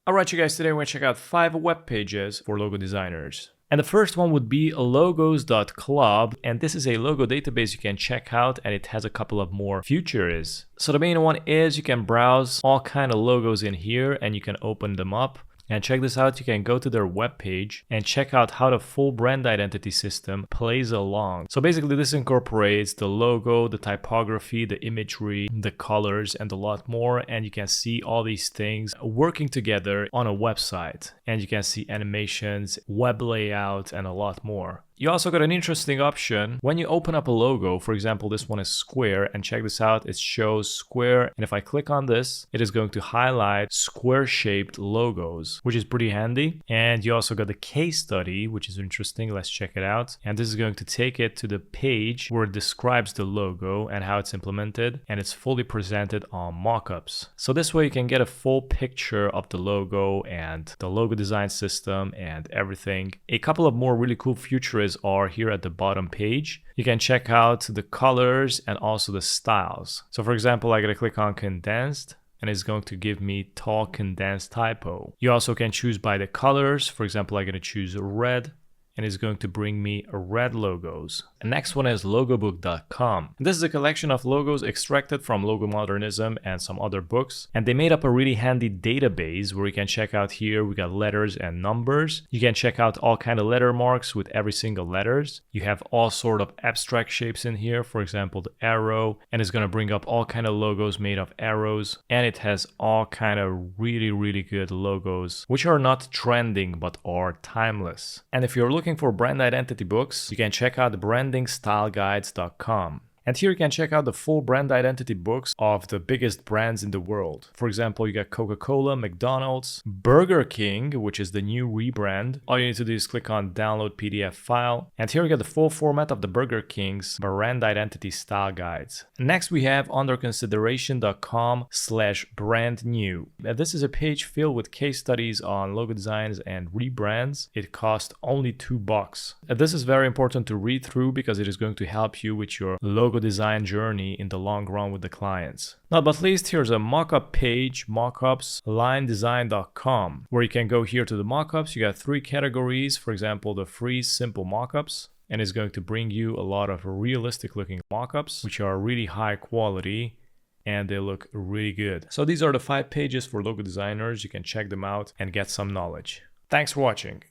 Alright you guys, today we're going to check out 5 web pages for logo designers. And the first one would be logos.club, and this is a logo database you can check out, and it has a couple of more features. So the main one is you can browse all kind of logos in here and you can open them up. And check this out, you can go to their webpage and check out how the full brand identity system plays along. So basically this incorporates the logo, the typography, the imagery, the colors, and a lot more. And you can see all these things working together on a website. And you can see animations, web layout, and a lot more. You also got an interesting option when you open up a logo. For example, this one is square, and check this out, it shows square, and if I click on this, it is going to highlight square shaped logos, which is pretty handy. And you also got the case study, which is interesting. Let's check it out. And this is going to take it to the page where it describes the logo and how it's implemented, and it's fully presented on Mockups. So this way you can get a full picture of the logo and the logo design system and everything. A couple of more really cool features are here at the bottom page. You can check out the colors and also the styles. So for example, I gotta click on condensed and it's going to give me tall condensed typo. You also can choose by the colors. For example, I'm gonna choose red, and it's going to bring me red logos. The next one is logobook.com. This is a collection of logos extracted from Logo Modernism and some other books. And they made up a really handy database where you can check out here, we got letters and numbers. You can check out all kind of letter marks with every single letters. You have all sort of abstract shapes in here. For example, the arrow, and it's gonna bring up all kind of logos made of arrows. And it has all kind of really good logos, which are not trending, but are timeless. And if you're looking for brand identity books, you can check out brandingstyleguides.com. And here you can check out the full brand identity books of the biggest brands in the world. For example, you got Coca-Cola, McDonald's, Burger King, which is the new rebrand. All you need to do is click on download PDF file. And here you get the full format of the Burger King's brand identity style guides. Next we have underconsideration.com/brand new. This is a page filled with case studies on logo designs and rebrands. It costs only $2. This is very important to read through because it is going to help you with your logo design journey in the long run with the clients. Not but least, here's a mockup page, mockupslinedesign.com, where you can go here to the mockups. You got 3 categories. For example, the free simple mockups, and it's going to bring you a lot of realistic looking mockups, which are really high quality and they look really good. So these are the 5 pages for logo designers. You can check them out and get some knowledge. Thanks for watching.